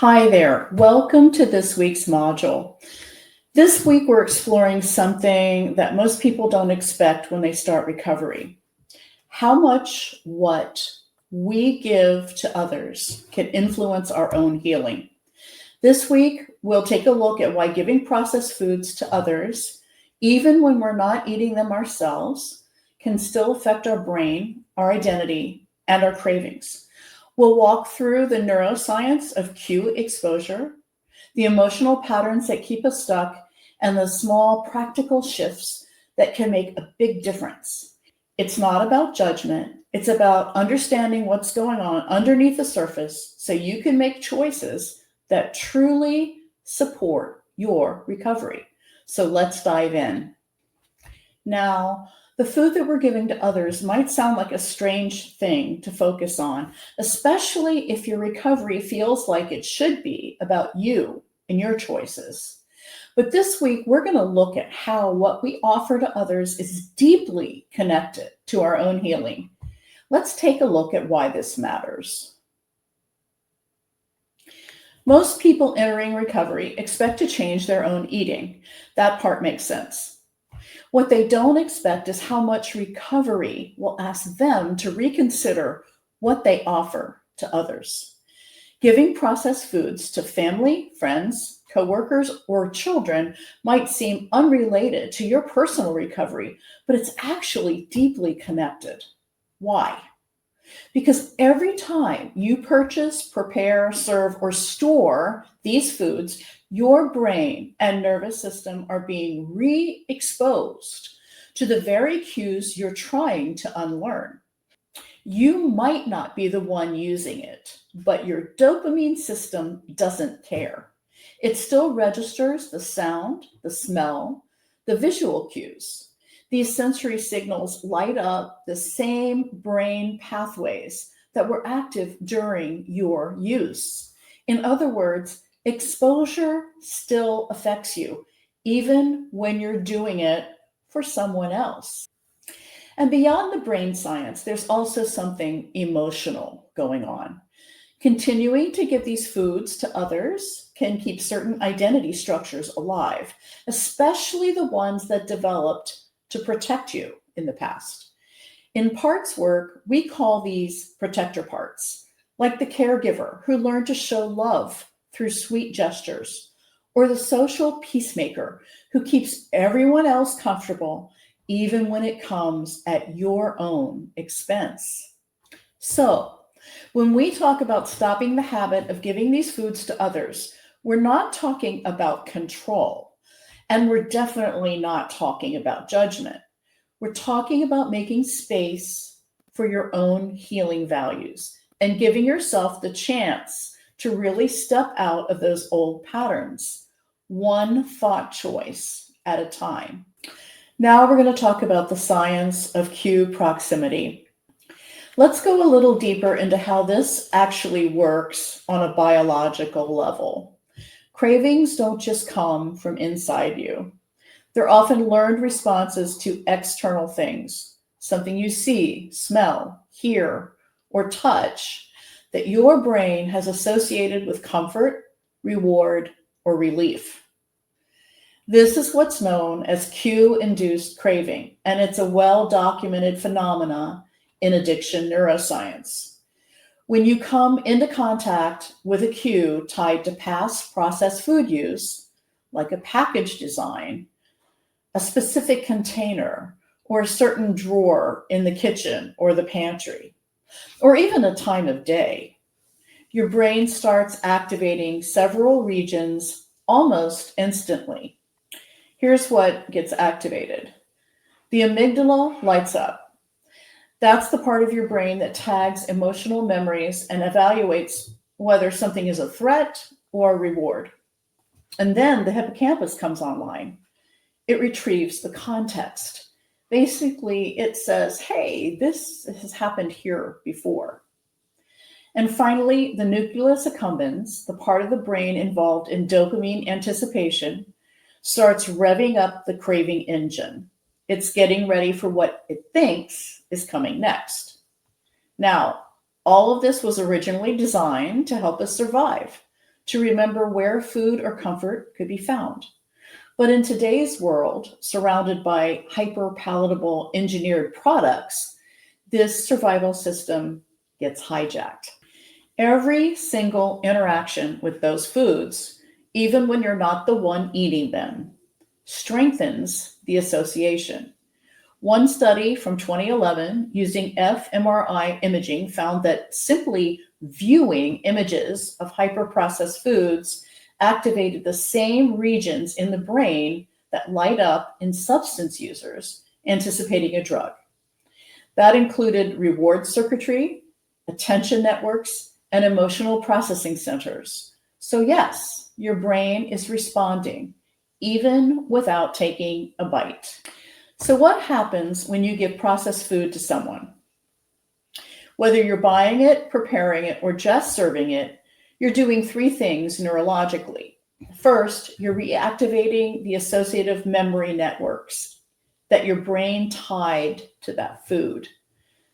Hi there. Welcome to this week's module. This week, we're exploring something that most people don't expect when they start recovery. How much what we give to others can influence our own healing. This week, we'll take a look at why giving processed foods to others, even when we're not eating them ourselves, can still affect our brain, our identity, and our cravings. We'll walk through the neuroscience of cue exposure, the emotional patterns that keep us stuck, and the small practical shifts that can make a big difference. It's not about judgment. It's about understanding what's going on underneath the surface so you can make choices that truly support your recovery. So let's dive in. Now, the food that we're giving to others might sound like a strange thing to focus on, especially if your recovery feels like it should be about you and your choices. But this week, we're going to look at how what we offer to others is deeply connected to our own healing. Let's take a look at why this matters. Most people entering recovery expect to change their own eating. That part makes sense. What they don't expect is how much recovery will ask them to reconsider what they offer to others. Giving processed foods to family, friends, coworkers, or children might seem unrelated to your personal recovery, but it's actually deeply connected. Why? Because every time you purchase, prepare, serve, or store these foods, your brain and nervous system are being re-exposed to the very cues you're trying to unlearn. You might not be the one using it, but your dopamine system doesn't care. It still registers the sound, the smell, the visual cues. These sensory signals light up the same brain pathways that were active during your use. In other words, exposure still affects you, even when you're doing it for someone else. And beyond the brain science, there's also something emotional going on. Continuing to give these foods to others can keep certain identity structures alive, especially the ones that developed to protect you in the past. In parts work, we call these protector parts, like the caregiver who learned to show love through sweet gestures, or the social peacemaker who keeps everyone else comfortable even when it comes at your own expense. So, when we talk about stopping the habit of giving these foods to others, we're not talking about control. And we're definitely not talking about judgment. We're talking about making space for your own healing values and giving yourself the chance to really step out of those old patterns, one thought choice at a time. Now we're going to talk about the science of cue proximity. Let's go a little deeper into how this actually works on a biological level. Cravings don't just come from inside you. They're often learned responses to external things, something you see, smell, hear, or touch that your brain has associated with comfort, reward, or relief. This is what's known as cue-induced craving, and it's a well-documented phenomena in addiction neuroscience. When you come into contact with a cue tied to past processed food use, like a package design, a specific container, or a certain drawer in the kitchen or the pantry, or even a time of day, your brain starts activating several regions almost instantly. Here's what gets activated. The amygdala lights up. That's the part of your brain that tags emotional memories and evaluates whether something is a threat or a reward. And then the hippocampus comes online. It retrieves the context. Basically, it says, hey, this has happened here before. And finally, the nucleus accumbens, the part of the brain involved in dopamine anticipation, starts revving up the craving engine. It's getting ready for what it thinks is coming next. Now, all of this was originally designed to help us survive, to remember where food or comfort could be found. But in today's world, surrounded by hyper-palatable engineered products, this survival system gets hijacked. Every single interaction with those foods, even when you're not the one eating them, strengthens the association. One study from 2011 using fMRI imaging found that simply viewing images of hyper-processed foods activated the same regions in the brain that light up in substance users anticipating a drug. That included reward circuitry, attention networks, and emotional processing centers. So yes, your brain is responding, even without taking a bite. So what happens when you give processed food to someone? Whether you're buying it, preparing it, or just serving it, you're doing three things neurologically. First, you're reactivating the associative memory networks that your brain tied to that food.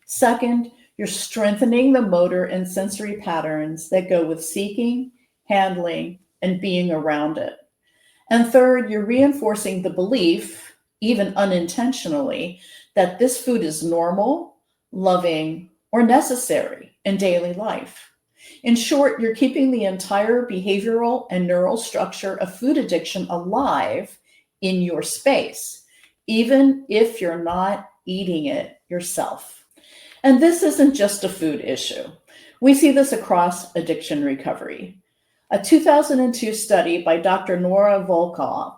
Second, you're strengthening the motor and sensory patterns that go with seeking, handling, and being around it. And third, you're reinforcing the belief, even unintentionally, that this food is normal, loving, or necessary in daily life. In short, you're keeping the entire behavioral and neural structure of food addiction alive in your space, even if you're not eating it yourself. And this isn't just a food issue. We see this across addiction recovery. A 2002 study by Dr. Nora Volkow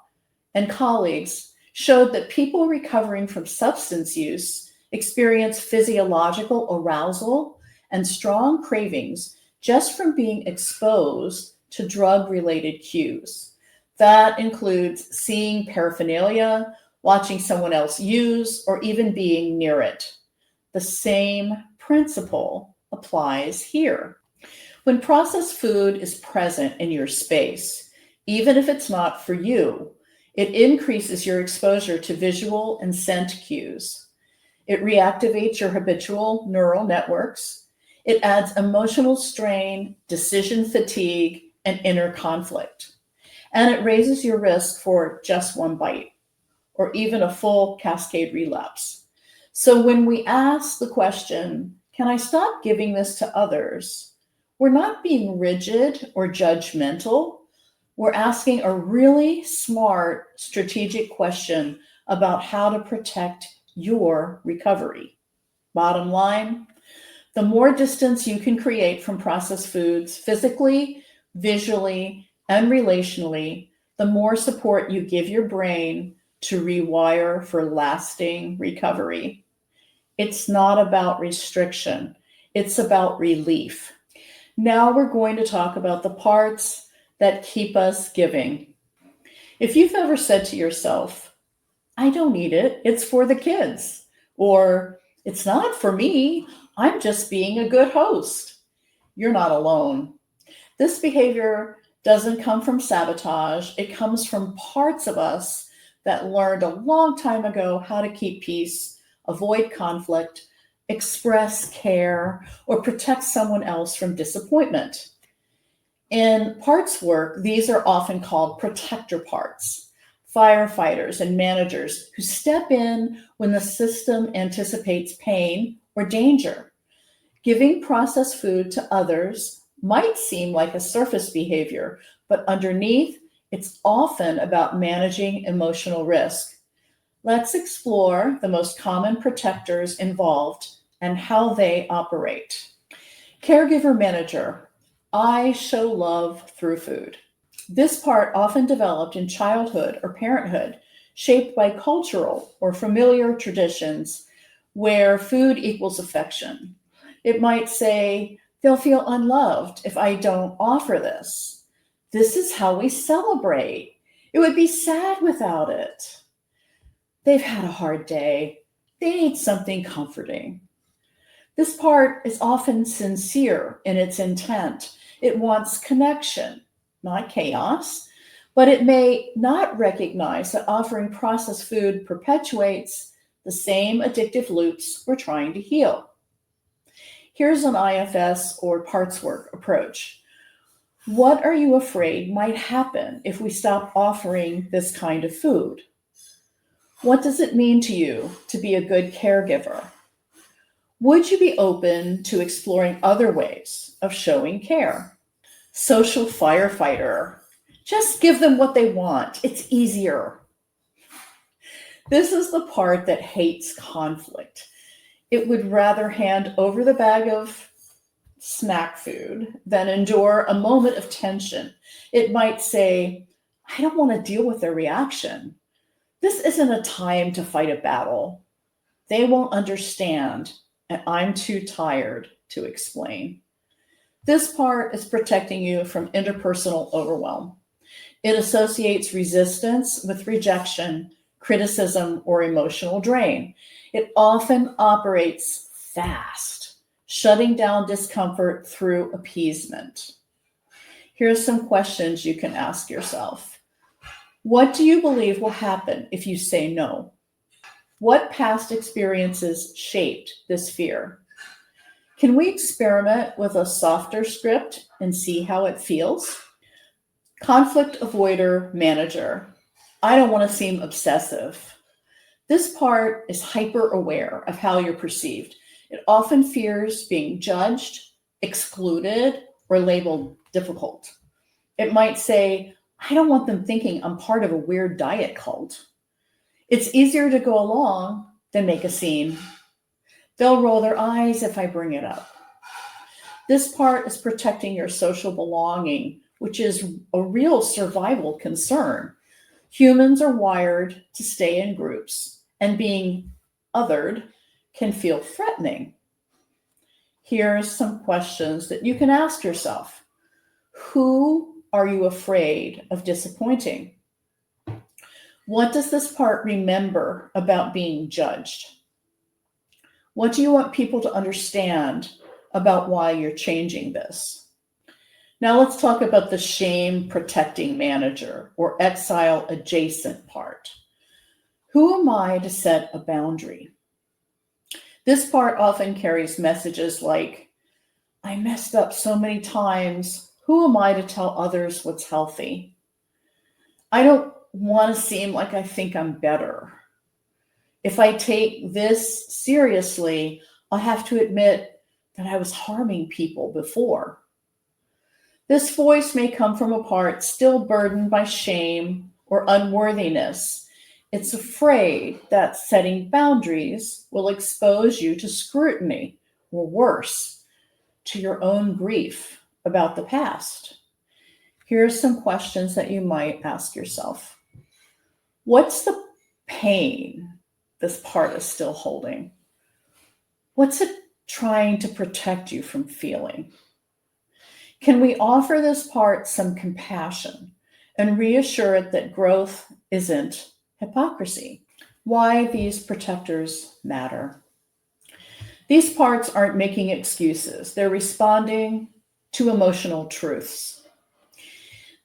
and colleagues showed that people recovering from substance use experience physiological arousal and strong cravings just from being exposed to drug-related cues. That includes seeing paraphernalia, watching someone else use, or even being near it. The same principle applies here. When processed food is present in your space, even if it's not for you, it increases your exposure to visual and scent cues. It reactivates your habitual neural networks. It adds emotional strain, decision fatigue, and inner conflict. And it raises your risk for just one bite or even a full cascade relapse. So when we ask the question, can I stop giving this to others? We're not being rigid or judgmental. We're asking a really smart, strategic question about how to protect your recovery. Bottom line, the more distance you can create from processed foods physically, visually, and relationally, the more support you give your brain to rewire for lasting recovery. It's not about restriction. It's about relief. Now we're going to talk about the parts that keep us giving. If you've ever said to yourself, I don't need it, it's for the kids, or it's not for me, I'm just being a good host, you're not alone. This behavior doesn't come from sabotage. It comes from parts of us that learned a long time ago how to keep peace, avoid conflict, express care, or protect someone else from disappointment. In parts work, these are often called protector parts, firefighters and managers who step in when the system anticipates pain or danger. Giving processed food to others might seem like a surface behavior, but underneath, it's often about managing emotional risk. Let's explore the most common protectors involved and how they operate. Caregiver manager, I show love through food. This part often developed in childhood or parenthood, shaped by cultural or familiar traditions where food equals affection. It might say, they'll feel unloved if I don't offer this. This is how we celebrate. It would be sad without it. They've had a hard day. They need something comforting. This part is often sincere in its intent. It wants connection, not chaos, but it may not recognize that offering processed food perpetuates the same addictive loops we're trying to heal. Here's an IFS or parts work approach. What are you afraid might happen if we stop offering this kind of food? What does it mean to you to be a good caregiver? Would you be open to exploring other ways of showing care? Social firefighter. Just give them what they want. It's easier. This is the part that hates conflict. It would rather hand over the bag of snack food than endure a moment of tension. It might say, I don't want to deal with their reaction. This isn't a time to fight a battle. They won't understand, and I'm too tired to explain. This part is protecting you from interpersonal overwhelm. It associates resistance with rejection, criticism, or emotional drain. It often operates fast, shutting down discomfort through appeasement. Here's some questions you can ask yourself. What do you believe will happen if you say no? What past experiences shaped this fear? Can we experiment with a softer script and see how it feels? Conflict avoider manager. I don't want to seem obsessive. This part is hyper aware of how you're perceived. It often fears being judged, excluded, or labeled difficult. It might say, I don't want them thinking I'm part of a weird diet cult. It's easier to go along than make a scene. They'll roll their eyes if I bring it up. This part is protecting your social belonging, which is a real survival concern. Humans are wired to stay in groups, and being othered can feel threatening. Here's some questions that you can ask yourself. Who are you afraid of disappointing? What does this part remember about being judged? What do you want people to understand about why you're changing this? Now let's talk about the shame protecting manager or exile adjacent part. Who am I to set a boundary? This part often carries messages like, I messed up so many times. Who am I to tell others what's healthy? I don't want to seem like I think I'm better. If I take this seriously, I'll have to admit that I was harming people before. This voice may come from a part still burdened by shame or unworthiness. It's afraid that setting boundaries will expose you to scrutiny, or worse, to your own grief about the past. Here are some questions that you might ask yourself. What's the pain this part is still holding? What's it trying to protect you from feeling? Can we offer this part some compassion and reassure it that growth isn't hypocrisy? Why these protectors matter. These parts aren't making excuses. They're responding to emotional truths.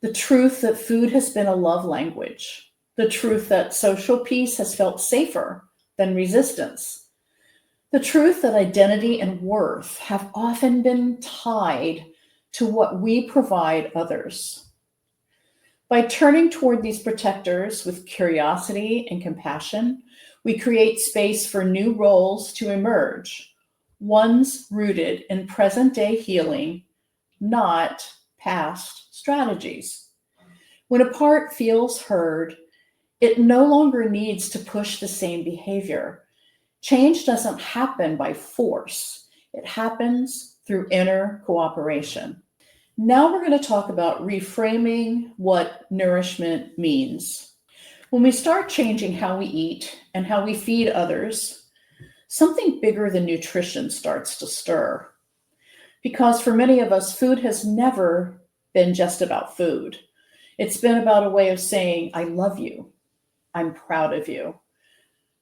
The truth that food has been a love language. The truth that social peace has felt safer than resistance. The truth that identity and worth have often been tied to what we provide others. By turning toward these protectors with curiosity and compassion, we create space for new roles to emerge, ones rooted in present-day healing, not past strategies. When a part feels heard, it no longer needs to push the same behavior. Change doesn't happen by force. It happens through inner cooperation. Now we're going to talk about reframing what nourishment means. When we start changing how we eat and how we feed others, something bigger than nutrition starts to stir. Because for many of us, food has never been just about food. It's been about a way of saying, I love you. I'm proud of you.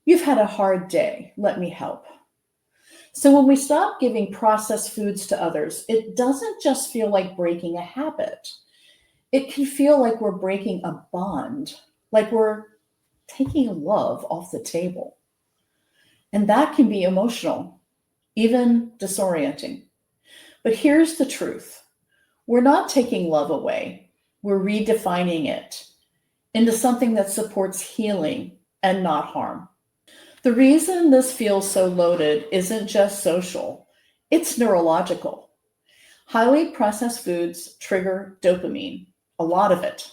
You've had a hard day. Let me help. So when we stop giving processed foods to others, it doesn't just feel like breaking a habit. It can feel like we're breaking a bond, like we're taking love off the table. And that can be emotional, even disorienting. But here's the truth. We're not taking love away. We're redefining it into something that supports healing and not harm. The reason this feels so loaded isn't just social, it's neurological. Highly processed foods trigger dopamine, a lot of it,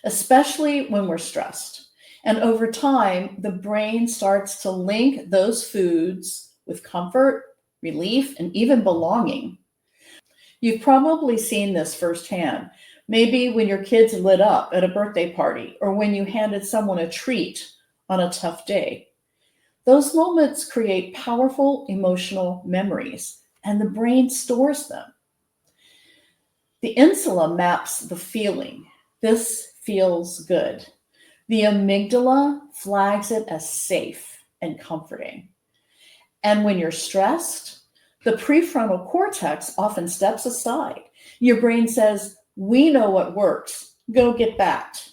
especially when we're stressed. And over time, the brain starts to link those foods with comfort, relief, and even belonging. You've probably seen this firsthand. Maybe when your kids lit up at a birthday party or when you handed someone a treat on a tough day. Those moments create powerful emotional memories, and the brain stores them. The insula maps the feeling. This feels good. The amygdala flags it as safe and comforting. And when you're stressed, the prefrontal cortex often steps aside. Your brain says, "We know what works. Go get backed."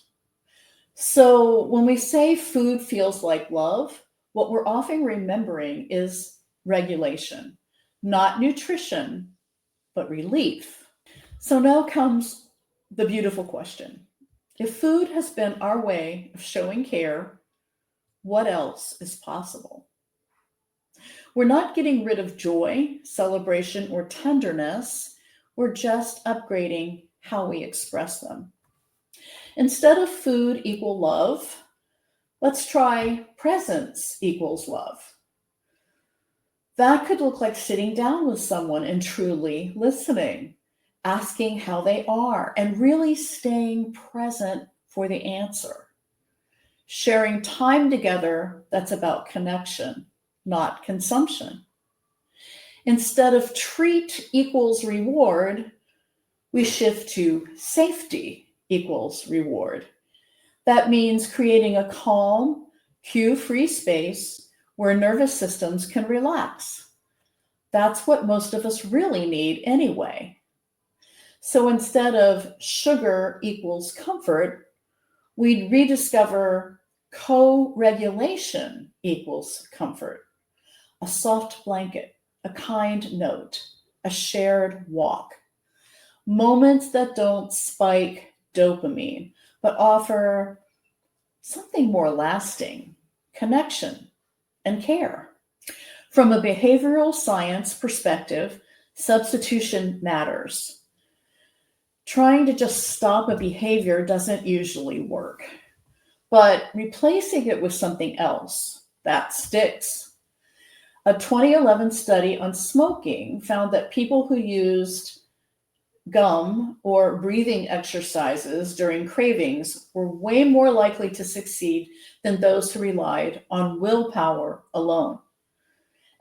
So when we say food feels like love, what we're often remembering is regulation, not nutrition, but relief. So now comes the beautiful question. If food has been our way of showing care, what else is possible? We're not getting rid of joy, celebration, or tenderness. We're just upgrading how we express them. Instead of food equal love, let's try presence equals love. That could look like sitting down with someone and truly listening, asking how they are, and really staying present for the answer. Sharing time together that's about connection, not consumption. Instead of treat equals reward, we shift to safety equals reward. That means creating a calm, cue-free space where nervous systems can relax. That's what most of us really need anyway. So instead of sugar equals comfort, we'd rediscover co-regulation equals comfort. A soft blanket, a kind note, a shared walk. Moments that don't spike dopamine, but offer something more lasting, connection and care. From a behavioral science perspective, substitution matters. Trying to just stop a behavior doesn't usually work, but replacing it with something else, that sticks. A 2011 study on smoking found that people who used gum or breathing exercises during cravings were way more likely to succeed than those who relied on willpower alone.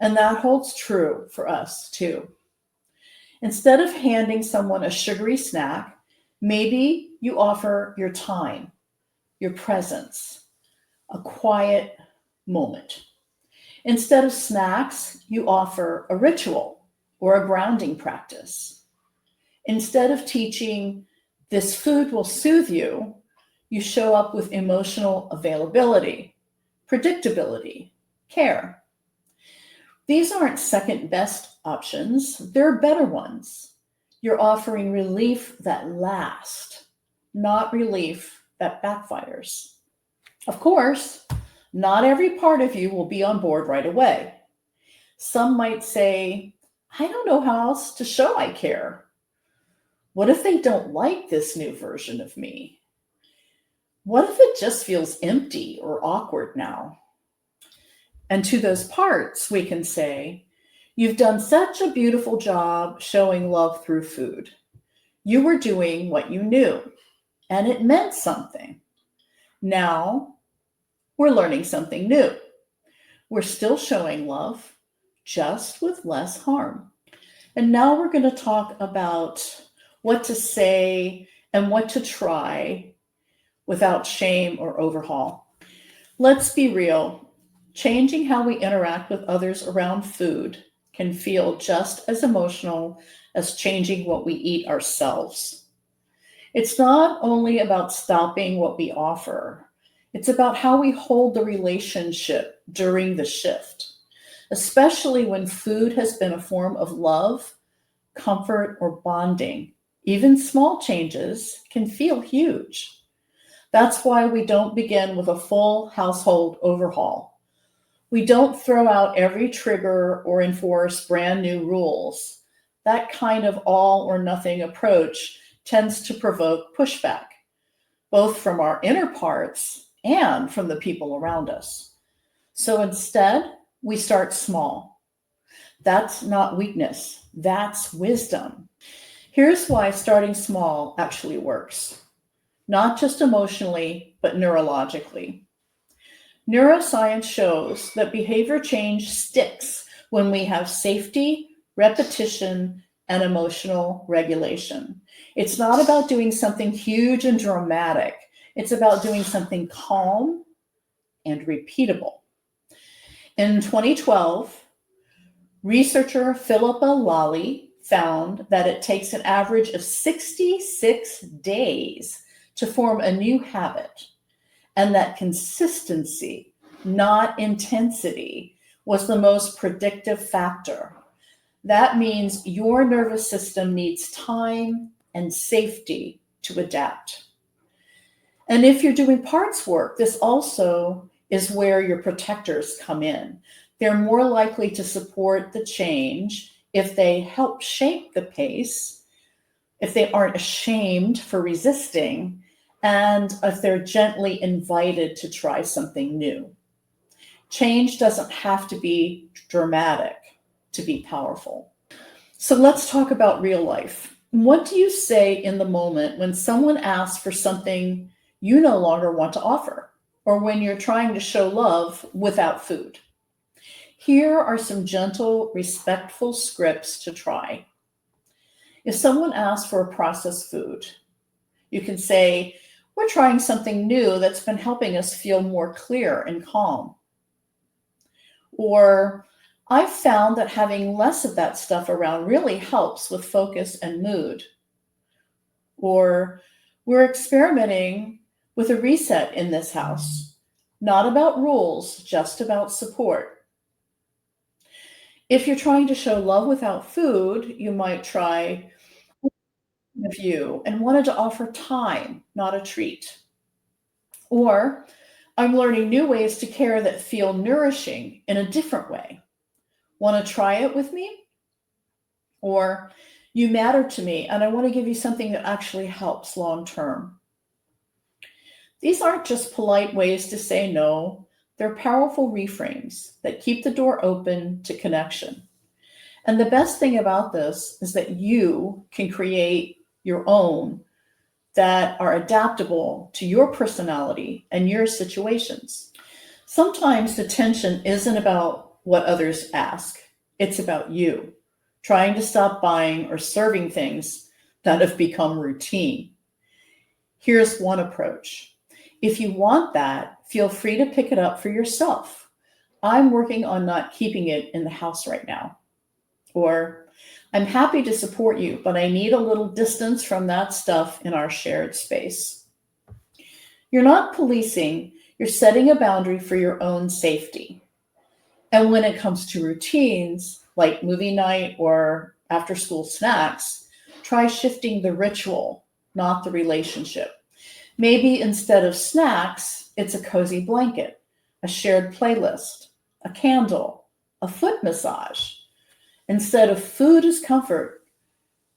And that holds true for us too. Instead of handing someone a sugary snack, maybe you offer your time, your presence, a quiet moment. Instead of snacks, you offer a ritual or a grounding practice. Instead of teaching, "This food will soothe you," you show up with emotional availability, predictability, care. These aren't second best options, they're better ones. You're offering relief that lasts, not relief that backfires. Of course, not every part of you will be on board right away. Some might say, "I don't know how else to show I care. What if they don't like this new version of me? What if it just feels empty or awkward now?" And to those parts, we can say, "You've done such a beautiful job showing love through food. You were doing what you knew, and it meant something. Now we're learning something new. We're still showing love, just with less harm." And now we're going to talk about what to say and what to try without shame or overhaul. Let's be real. Changing how we interact with others around food can feel just as emotional as changing what we eat ourselves. It's not only about stopping what we offer, it's about how we hold the relationship during the shift, especially when food has been a form of love, comfort, or bonding Even small changes can feel huge. That's why we don't begin with a full household overhaul. We don't throw out every trigger or enforce brand new rules. That kind of all or nothing approach tends to provoke pushback, both from our inner parts and from the people around us. So instead, we start small. That's not weakness, that's wisdom. Here's why starting small actually works, not just emotionally, but neurologically. Neuroscience shows that behavior change sticks when we have safety, repetition, and emotional regulation. It's not about doing something huge and dramatic. It's about doing something calm and repeatable. In 2012, researcher Philippa Lally found that it takes an average of 66 days to form a new habit, and that consistency, not intensity, was the most predictive factor. That means your nervous system needs time and safety to adapt. And if you're doing parts work, this also is where your protectors come in. They're more likely to support the change if they help shape the pace, if they aren't ashamed for resisting, and if they're gently invited to try something new. Change doesn't have to be dramatic to be powerful. So let's talk about real life. What do you say in the moment when someone asks for something you no longer want to offer, or when you're trying to show love without food? Here are some gentle, respectful scripts to try. If someone asks for a processed food, you can say, "We're trying something new that's been helping us feel more clear and calm." Or, "I've found that having less of that stuff around really helps with focus and mood." Or, "We're experimenting with a reset in this house. Not about rules, just about support." If you're trying to show love without food, you might try, "Of you and wanted to offer time, not a treat." Or, "I'm learning new ways to care that feel nourishing in a different way. Want to try it with me?" Or, "You matter to me and I want to give you something that actually helps long term." These aren't just polite ways to say no, they're powerful reframes that keep the door open to connection. And the best thing about this is that you can create your own that are adaptable to your personality and your situations. Sometimes the tension isn't about what others ask, it's about you trying to stop buying or serving things that have become routine. Here's one approach. If you want that, feel free to pick it up for yourself. "I'm working on not keeping it in the house right now." Or, "I'm happy to support you, but I need a little distance from that stuff in our shared space." You're not policing, you're setting a boundary for your own safety. And when it comes to routines, like movie night or after school snacks, try shifting the ritual, not the relationship. Maybe instead of snacks, it's a cozy blanket, a shared playlist, a candle, a foot massage. Instead of food as comfort,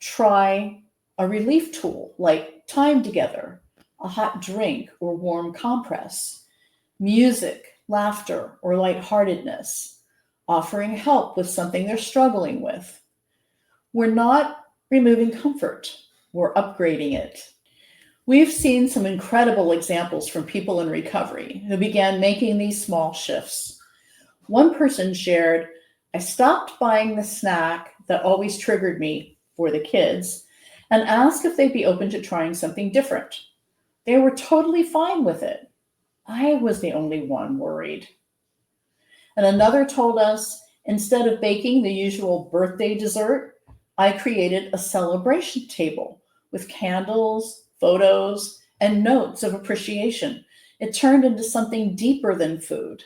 try a relief tool like time together, a hot drink or warm compress, music, laughter, or lightheartedness, offering help with something they're struggling with. We're not removing comfort, we're upgrading it. We've seen some incredible examples from people in recovery who began making these small shifts. One person shared, "I stopped buying the snack that always triggered me for the kids and asked if they'd be open to trying something different. They were totally fine with it. I was the only one worried." And another told us, "Instead of baking the usual birthday dessert, I created a celebration table with candles, photos, and notes of appreciation. It turned into something deeper than food."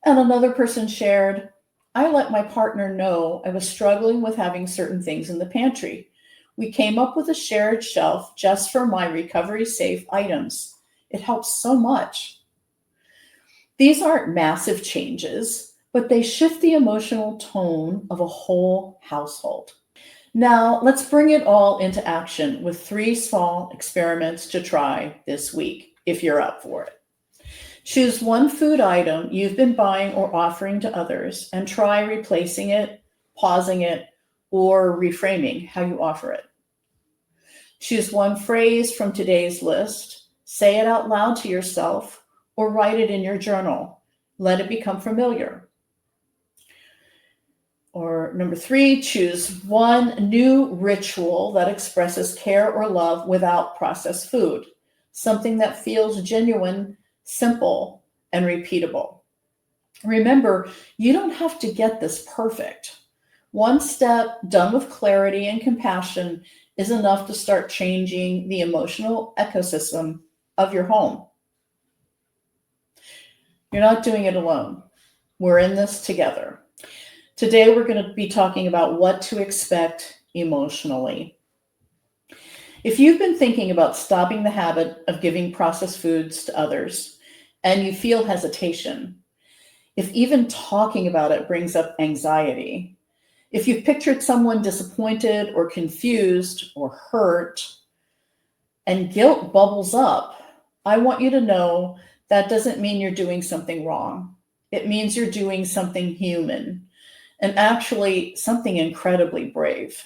And another person shared, "I let my partner know I was struggling with having certain things in the pantry. We came up with a shared shelf just for my recovery safe items. It helps so much. These aren't massive changes, but they shift the emotional tone of a whole household. Now, let's bring it all into action with 3 small experiments to try this week, if you're up for it. Choose one food item you've been buying or offering to others and try replacing it, pausing it, or reframing how you offer it. Choose one phrase from today's list, say it out loud to yourself, or write it in your journal. Let it become familiar. Or number 3, choose one new ritual that expresses care or love without processed food, something that feels genuine, simple, and repeatable. Remember, you don't have to get this perfect. One step done with clarity and compassion is enough to start changing the emotional ecosystem of your home. You're not doing it alone. We're in this together. Today, we're going to be talking about what to expect emotionally. If you've been thinking about stopping the habit of giving processed foods to others and you feel hesitation, if even talking about it brings up anxiety, if you've pictured someone disappointed or confused or hurt and guilt bubbles up, I want you to know that doesn't mean you're doing something wrong. It means you're doing something human. And actually something incredibly brave.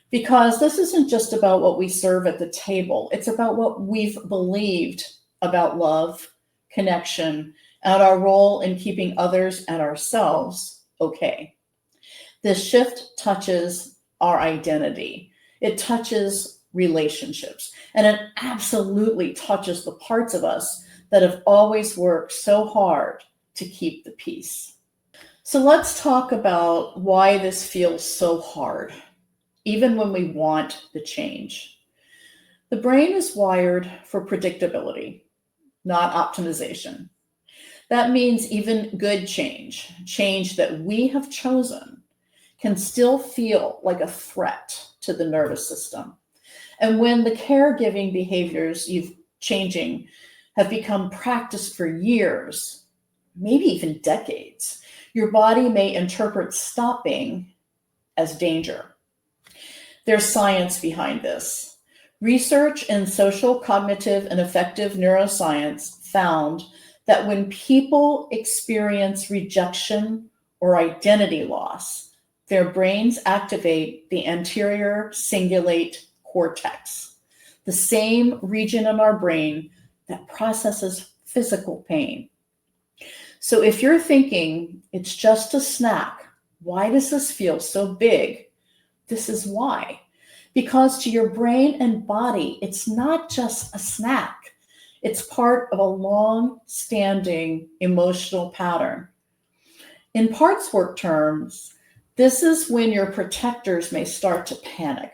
Because this isn't just about what we serve at the table, it's about what we've believed about love, connection, and our role in keeping others and ourselves okay. This shift touches our identity. It touches relationships, and it absolutely touches the parts of us that have always worked so hard to keep the peace. So let's talk about why this feels so hard, even when we want the change. The brain is wired for predictability, not optimization. That means even good change that we have chosen, can still feel like a threat to the nervous system. And when the caregiving behaviors you've changing have become practiced for years, maybe even decades, your body may interpret stopping as danger. There's science behind this. Research in social, cognitive, and affective neuroscience found that when people experience rejection or identity loss, their brains activate the anterior cingulate cortex, the same region in our brain that processes physical pain. So if you're thinking it's just a snack, why does this feel so big? This is why. Because to your brain and body, it's not just a snack. It's part of a long-standing emotional pattern. In parts work terms, this is when your protectors may start to panic.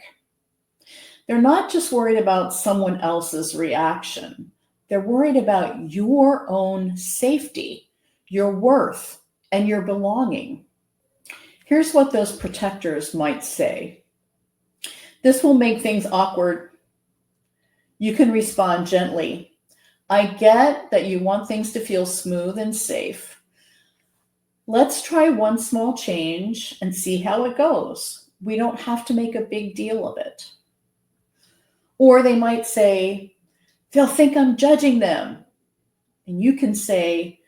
They're not just worried about someone else's reaction. They're worried about your own safety, your worth, and your belonging. Here's what those protectors might say. This will make things awkward. You can respond gently. I get that you want things to feel smooth and safe. Let's try one small change and see how it goes. We don't have to make a big deal of it. Or they might say, they'll think I'm judging them. And you can say,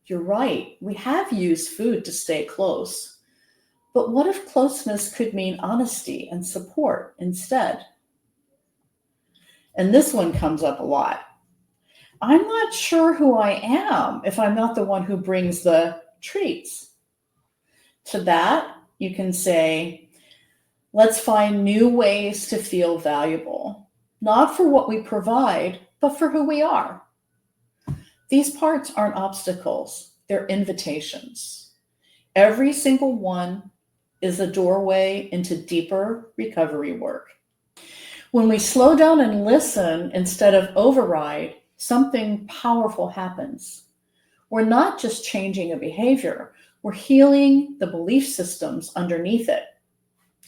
you're right, we have used food to stay close. But what if closeness could mean honesty and support instead? And this one comes up a lot. I'm not sure who I am if I'm not the one who brings the treats. To that, you can say, let's find new ways to feel valuable, not for what we provide, but for who we are. These parts aren't obstacles, they're invitations. Every single one is a doorway into deeper recovery work. When we slow down and listen instead of override, something powerful happens. We're not just changing a behavior, we're healing the belief systems underneath it.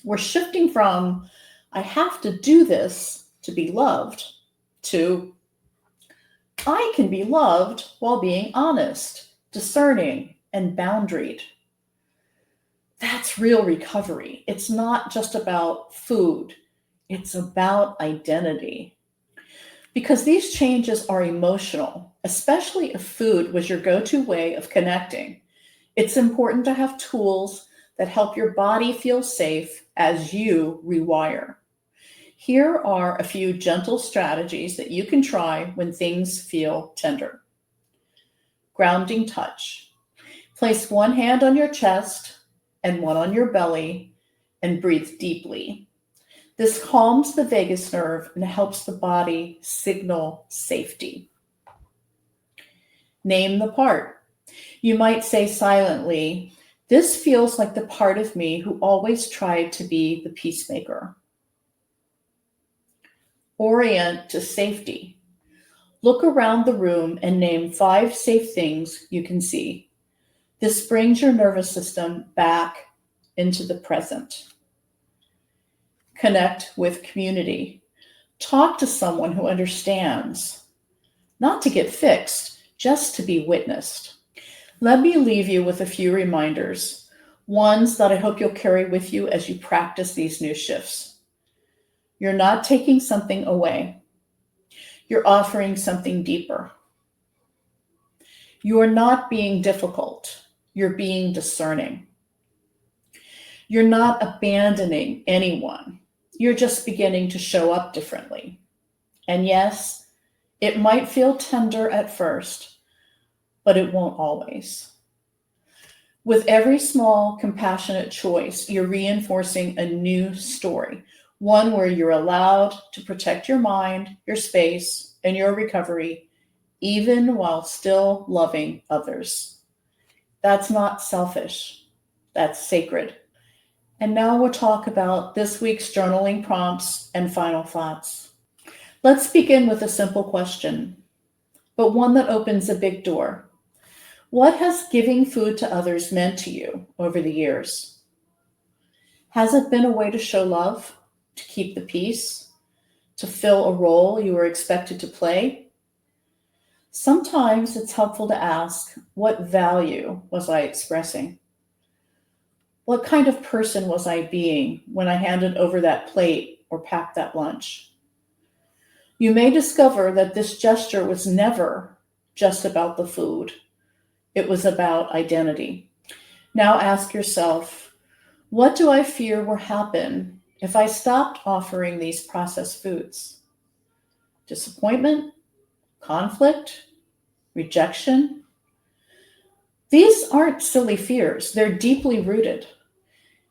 We're shifting from, I have to do this to be loved, to I can be loved while being honest, discerning, and boundaried. That's real recovery. It's not just about food, it's about identity. Because these changes are emotional, especially if food was your go to way of connecting. It's important to have tools that help your body feel safe as you rewire. Here are a few gentle strategies that you can try when things feel tender. Grounding touch. Place one hand on your chest and one on your belly and breathe deeply. This calms the vagus nerve and helps the body signal safety. Name the part. You might say silently, "This feels like the part of me who always tried to be the peacemaker." Orient to safety. Look around the room and name 5 safe things you can see. This brings your nervous system back into the present. Connect with community. Talk to someone who understands, not to get fixed, just to be witnessed. Let me leave you with a few reminders, ones that I hope you'll carry with you as you practice these new shifts. You're not taking something away. You're offering something deeper. You are not being difficult. You're being discerning. You're not abandoning anyone. You're just beginning to show up differently. And yes, it might feel tender at first, but it won't always. With every small, compassionate choice, you're reinforcing a new story, one where you're allowed to protect your mind, your space, and your recovery, even while still loving others. That's not selfish. That's sacred. And now we'll talk about this week's journaling prompts and final thoughts. Let's begin with a simple question, but one that opens a big door. What has giving food to others meant to you over the years? Has it been a way to show love, to keep the peace, to fill a role you were expected to play? Sometimes it's helpful to ask, what value was I expressing? What kind of person was I being when I handed over that plate or packed that lunch? You may discover that this gesture was never just about the food. It was about identity. Now ask yourself, what do I fear will happen if I stopped offering these processed foods? Disappointment? Conflict? Rejection? These aren't silly fears. They're deeply rooted.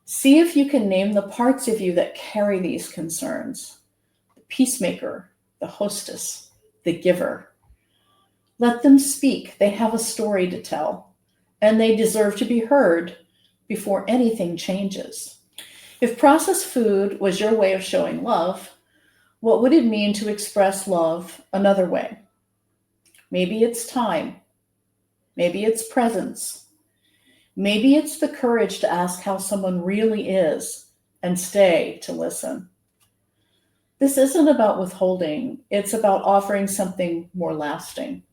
See if you can name the parts of you that carry these concerns. The peacemaker, the hostess, the giver. Let them speak. They have a story to tell, and they deserve to be heard before anything changes. If processed food was your way of showing love, what would it mean to express love another way? Maybe it's time. Maybe it's presence. Maybe it's the courage to ask how someone really is and stay to listen. This isn't about withholding. It's about offering something more lasting,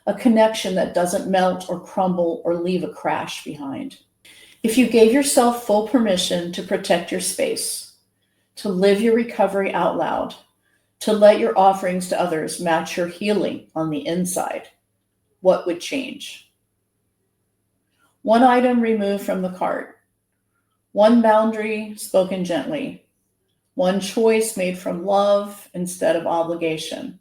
a connection that doesn't melt or crumble or leave a crash behind. If you gave yourself full permission to protect your space, to live your recovery out loud, to let your offerings to others match your healing on the inside, what would change? One item removed from the cart, one boundary spoken gently, one choice made from love instead of obligation.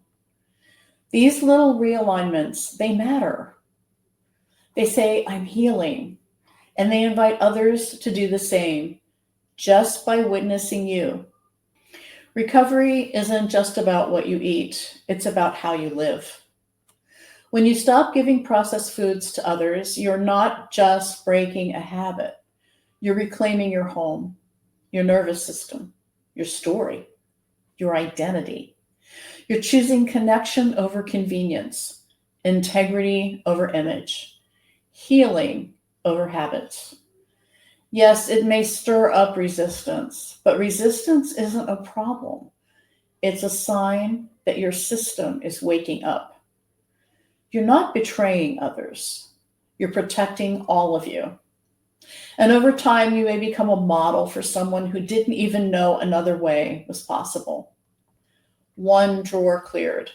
These little realignments, they matter. They say, I'm healing, and they invite others to do the same just by witnessing you. Recovery isn't just about what you eat, it's about how you live. When you stop giving processed foods to others, you're not just breaking a habit. You're reclaiming your home, your nervous system, your story, your identity. You're choosing connection over convenience, integrity over image, healing over habits. Yes, it may stir up resistance, but resistance isn't a problem. It's a sign that your system is waking up. You're not betraying others. You're protecting all of you. And over time, you may become a model for someone who didn't even know another way was possible. One drawer cleared,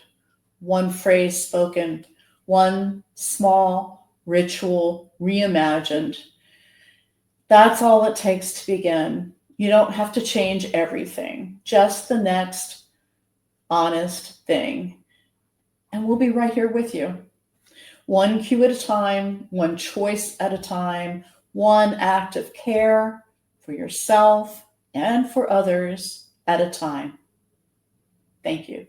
one phrase spoken, one small ritual reimagined. That's all it takes to begin. You don't have to change everything, just the next honest thing. And we'll be right here with you. One cue at a time, one choice at a time, one act of care for yourself and for others at a time. Thank you.